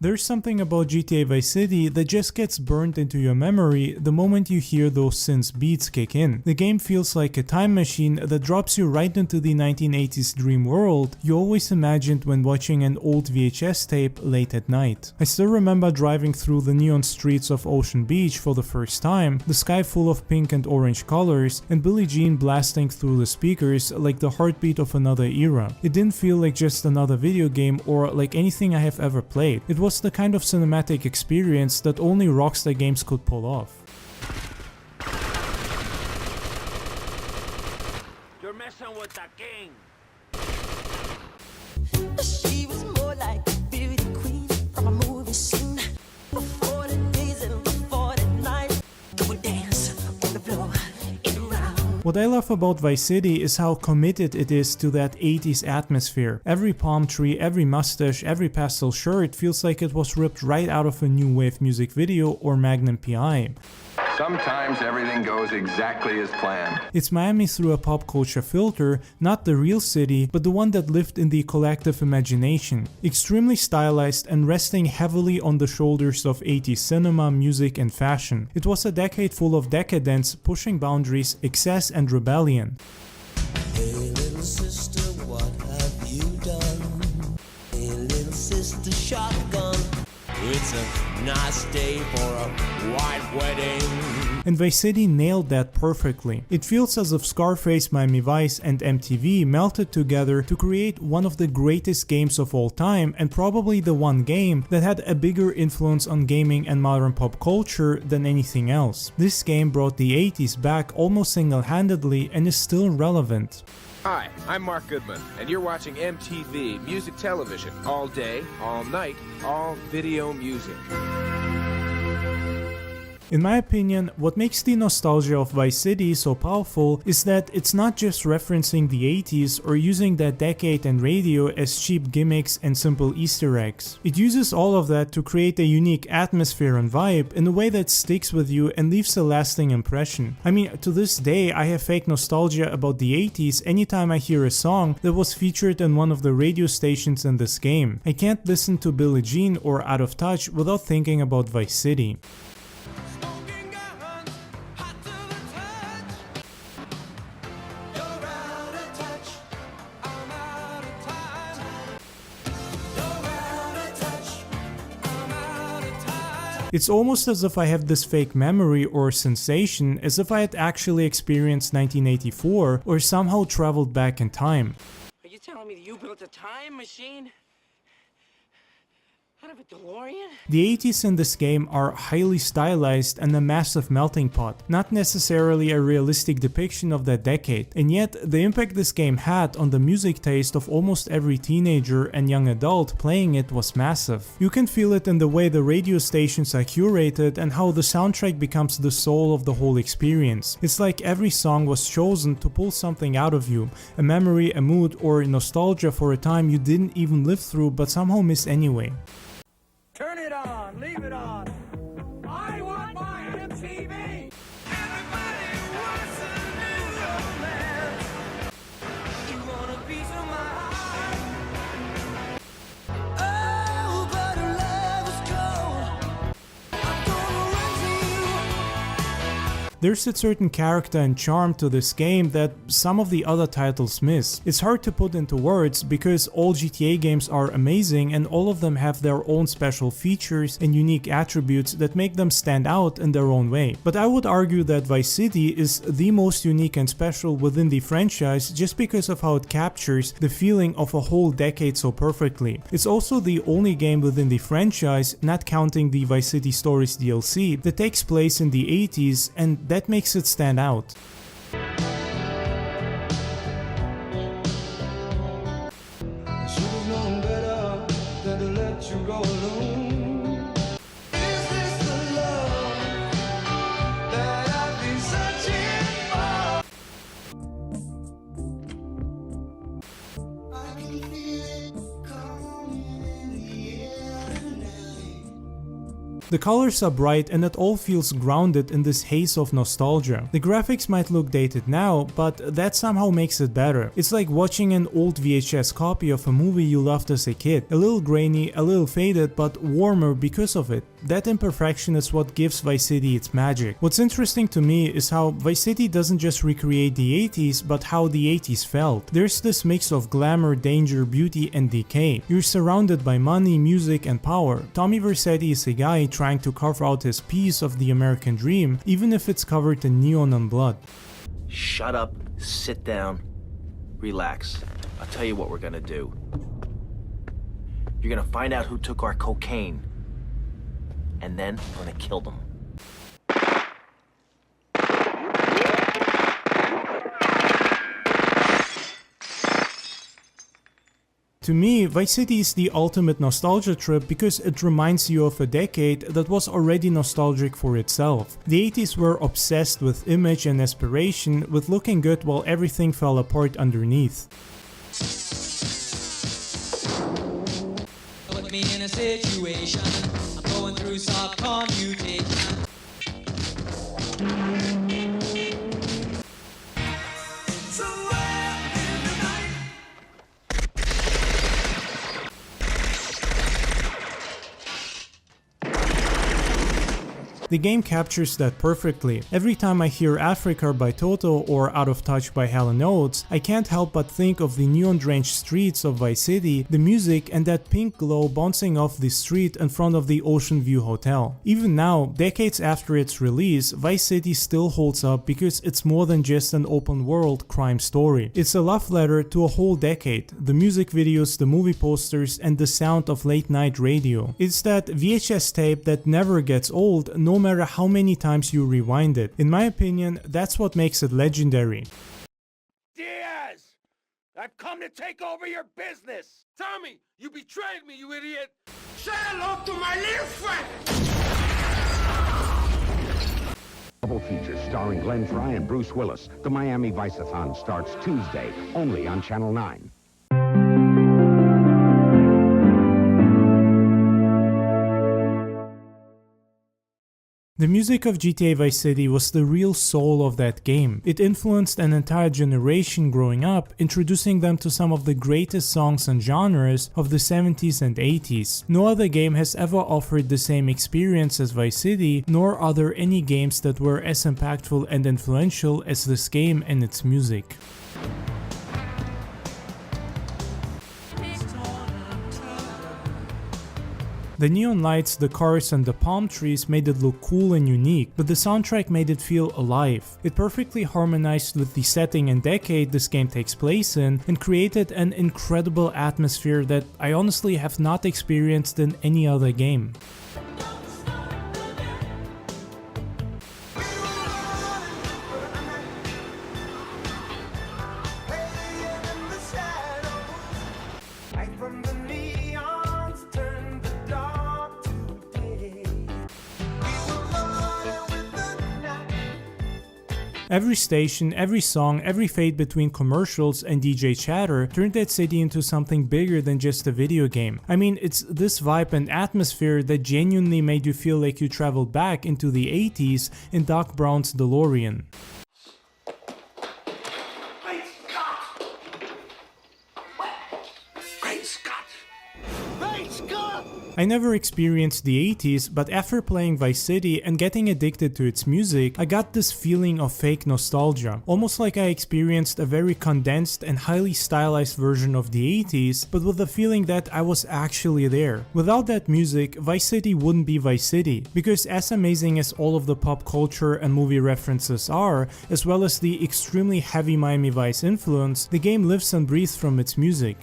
There's something about GTA Vice City that just gets burned into your memory the moment you hear those synth beats kick in. The game feels like a time machine that drops you right into the 1980s dream world you always imagined when watching an old VHS tape late at night. I still remember driving through the neon streets of Ocean Beach for the first time, the sky full of pink and orange colors, and Billie Jean blasting through the speakers like the heartbeat of another era. It didn't feel like just another video game or like anything I have ever played. It was the kind of cinematic experience that only Rockstar games could pull off. You're messing with the king. She was more like a beauty queen from a movie scene. Before the days and before the night, go and dance on the floor in a round. What I love about Vice City is how committed it is to that 80s atmosphere. Every palm tree, every mustache, every pastel shirt feels like it was ripped right out of a new wave music video or Magnum PI. Sometimes everything goes exactly as planned. It's Miami through a pop culture filter, not the real city, but the one that lived in the collective imagination. Extremely stylized and resting heavily on the shoulders of 80s cinema, music and fashion. It was a decade full of decadence, pushing boundaries, excess and rebellion. Hey little sister, what have you done? Hey little sister, shotgun. It's a nice day for a white wedding. And Vice City nailed that perfectly. It feels as if Scarface, Miami Vice and MTV melted together to create one of the greatest games of all time, and probably the one game that had a bigger influence on gaming and modern pop culture than anything else. This game brought the 80s back almost single-handedly and is still relevant. Hi, I'm Mark Goodman, and you're watching MTV Music Television all day, all night, all video music. In my opinion, what makes the nostalgia of Vice City so powerful is that it's not just referencing the 80s or using that decade and radio as cheap gimmicks and simple Easter eggs. It uses all of that to create a unique atmosphere and vibe in a way that sticks with you and leaves a lasting impression. I mean, to this day, I have fake nostalgia about the 80s anytime I hear a song that was featured in one of the radio stations in this game. I can't listen to Billie Jean or Out of Touch without thinking about Vice City. It's almost as if I have this fake memory or sensation, as if I had actually experienced 1984 or somehow traveled back in time. Are you telling me that you built a time machine? Out of a DeLorean? The 80s in this game are highly stylized and a massive melting pot, not necessarily a realistic depiction of that decade, and yet the impact this game had on the music taste of almost every teenager and young adult playing it was massive. You can feel it in the way the radio stations are curated and how the soundtrack becomes the soul of the whole experience. It's like every song was chosen to pull something out of you, a memory, a mood, or nostalgia for a time you didn't even live through but somehow miss anyway. Turn it on, leave it on. I want my MTV. Everybody wants a new romance. You want a piece of my heart? Oh, but love is cold. I'm gonna run to you. There's a certain character and charm to this game that some of the other titles miss. It's hard to put into words because all GTA games are amazing and all of them have their own special features and unique attributes that make them stand out in their own way. But I would argue that Vice City is the most unique and special within the franchise just because of how it captures the feeling of a whole decade so perfectly. It's also the only game within the franchise, not counting the Vice City Stories DLC, that takes place in the 80s, and that makes it stand out. I should have known better than to let you go alone. Is this the love that I've been searching for? I can feel it coming in the air tonight. The colors are bright and it all feels grounded in this haze of nostalgia. The graphics might look dated now, but that somehow makes it better. It's like watching an old VHS copy of a movie you loved as a kid. A little grainy, a little faded, but warmer because of it. That imperfection is what gives Vice City its magic. What's interesting to me is how Vice City doesn't just recreate the 80s, but how the 80s felt. There's this mix of glamour, danger, beauty, and decay. You're surrounded by money, music, and power. Tommy Vercetti is a guy trying to carve out his piece of the American dream, even if it's covered in neon and blood. Shut up, sit down, relax. I'll tell you what we're gonna do. You're gonna find out who took our cocaine, and then we're gonna kill them. To me, Vice City is the ultimate nostalgia trip because it reminds you of a decade that was already nostalgic for itself. The 80s were obsessed with image and aspiration, with looking good while everything fell apart underneath. Put me in a situation, I'm going through soft commutation. The game captures that perfectly. Every time I hear Africa by Toto or Out of Touch by Hall & Oates, I can't help but think of the neon-drenched streets of Vice City, the music, and that pink glow bouncing off the street in front of the Ocean View Hotel. Even now, decades after its release, Vice City still holds up because it's more than just an open-world crime story. It's a love letter to a whole decade, the music videos, the movie posters, and the sound of late-night radio. It's that VHS tape that never gets old, no matter how many times you rewind it. In my opinion, that's what makes it legendary. Diaz! I've come to take over your business! Tommy, you betrayed me, you idiot! Say hello to my little friend! Double feature starring Glenn Frey and Bruce Willis. The Miami Vice-a-thon starts Tuesday, only on Channel 9. The music of GTA Vice City was the real soul of that game. It influenced an entire generation growing up, introducing them to some of the greatest songs and genres of the 70s and 80s. No other game has ever offered the same experience as Vice City, nor are there any games that were as impactful and influential as this game and its music. The neon lights, the cars, and the palm trees made it look cool and unique, but the soundtrack made it feel alive. It perfectly harmonized with the setting and decade this game takes place in, and created an incredible atmosphere that I honestly have not experienced in any other game. Every station, every song, every fade between commercials and DJ chatter turned that city into something bigger than just a video game. I mean, it's this vibe and atmosphere that genuinely made you feel like you traveled back into the 80s in Doc Brown's DeLorean. Great Scott! What? Great Scott! Great Scott! I never experienced the 80s, but after playing Vice City and getting addicted to its music, I got this feeling of fake nostalgia. Almost like I experienced a very condensed and highly stylized version of the 80s, but with the feeling that I was actually there. Without that music, Vice City wouldn't be Vice City, because as amazing as all of the pop culture and movie references are, as well as the extremely heavy Miami Vice influence, the game lives and breathes from its music.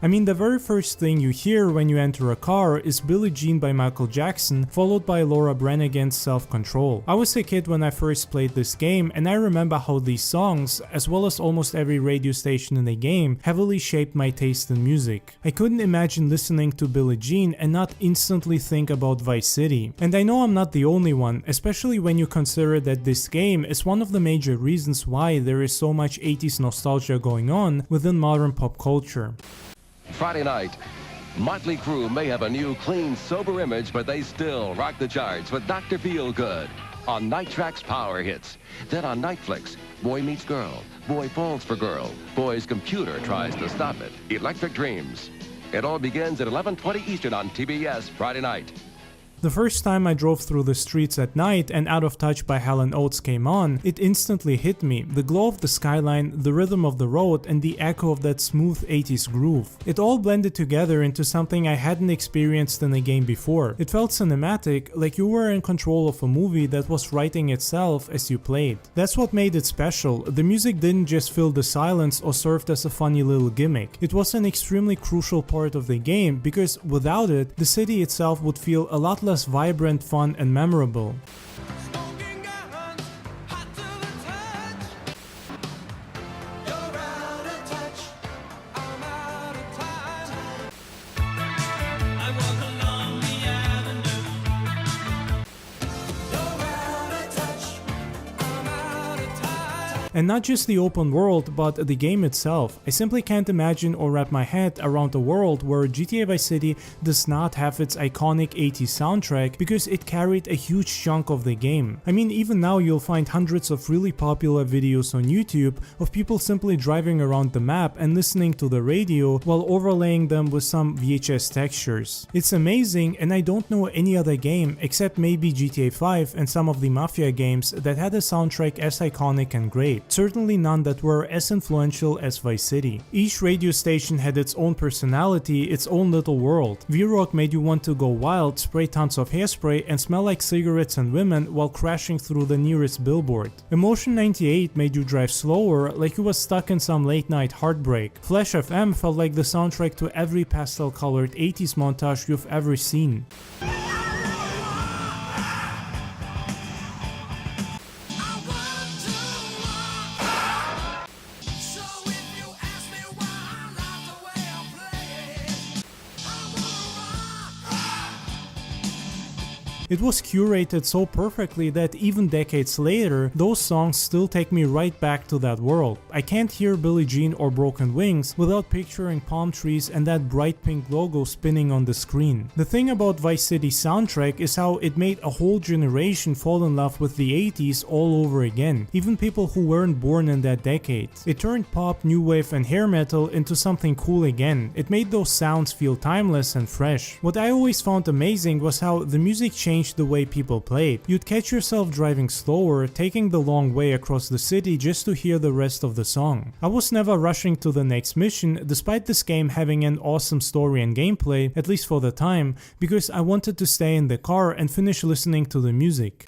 I mean, the very first thing you hear when you enter a car is Billie Jean by Michael Jackson, followed by Laura Branigan's Self-Control. I was a kid when I first played this game, and I remember how these songs, as well as almost every radio station in the game, heavily shaped my taste in music. I couldn't imagine listening to Billie Jean and not instantly think about Vice City. And I know I'm not the only one, especially when you consider that this game is one of the major reasons why there is so much 80s nostalgia going on within modern pop culture. Friday night, Motley Crue may have a new, clean, sober image, but they still rock the charts with Dr. Feelgood on Night Track's Power Hits. Then on Nightflix, Boy Meets Girl, Boy Falls for Girl, Boy's Computer Tries to Stop It, Electric Dreams. It all begins at 11:20 Eastern on TBS Friday night. The first time I drove through the streets at night and Out of Touch by Hall & Oates came on, it instantly hit me. The glow of the skyline, the rhythm of the road, and the echo of that smooth 80s groove. It all blended together into something I hadn't experienced in a game before. It felt cinematic, like you were in control of a movie that was writing itself as you played. That's what made it special. The music didn't just fill the silence or served as a funny little gimmick. It was an extremely crucial part of the game because without it, the city itself would feel a lot less vibrant, fun, and memorable. Smoking guns, hot to the touch. You're out of touch. I'm out of time. I walk along the avenue. You're out of touch. I'm out of time. And not just the open world, but the game itself. I simply can't imagine or wrap my head around a world where GTA Vice City does not have its iconic 80s soundtrack because it carried a huge chunk of the game. I mean, even now you'll find hundreds of really popular videos on YouTube of people simply driving around the map and listening to the radio while overlaying them with some VHS textures. It's amazing, and I don't know any other game except maybe GTA 5 and some of the Mafia games that had a soundtrack as iconic and great. Certainly none that were as influential as Vice City. Each radio station had its own personality, its own little world. V-Rock made you want to go wild, spray tons of hairspray, and smell like cigarettes and women while crashing through the nearest billboard. Emotion 98 made you drive slower, like you was stuck in some late night heartbreak. Flash FM felt like the soundtrack to every pastel-colored 80s montage you've ever seen. It was curated so perfectly that even decades later, those songs still take me right back to that world. I can't hear Billie Jean or Broken Wings without picturing palm trees and that bright pink logo spinning on the screen. The thing about Vice City's soundtrack is how it made a whole generation fall in love with the 80s all over again, even people who weren't born in that decade. It turned pop, new wave, and hair metal into something cool again. It made those sounds feel timeless and fresh. What I always found amazing was how the music changed the way people played. You'd catch yourself driving slower, taking the long way across the city just to hear the rest of the song. I was never rushing to the next mission, despite this game having an awesome story and gameplay, at least for the time, because I wanted to stay in the car and finish listening to the music.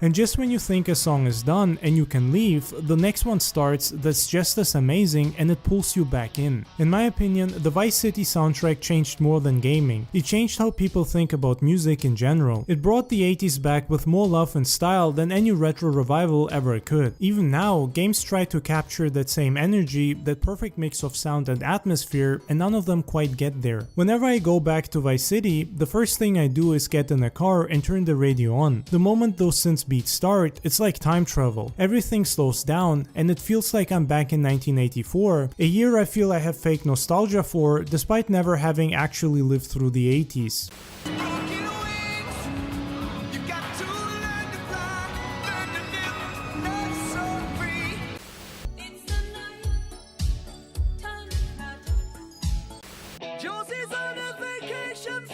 And just when you think a song is done and you can leave, the next one starts that's just as amazing and it pulls you back in. In my opinion, the Vice City soundtrack changed more than gaming. It changed how people think about music in general. It brought the 80s back with more love and style than any retro revival ever could. Even now, games try to capture that same energy, that perfect mix of sound and atmosphere, and none of them quite get there. Whenever I go back to Vice City, the first thing I do is get in a car and turn the radio on. The moment those synths beats start, it's like time travel. Everything slows down and it feels like I'm back in 1984, a year I feel I have fake nostalgia for despite never having actually lived through the 80s. Josie's on a vacation.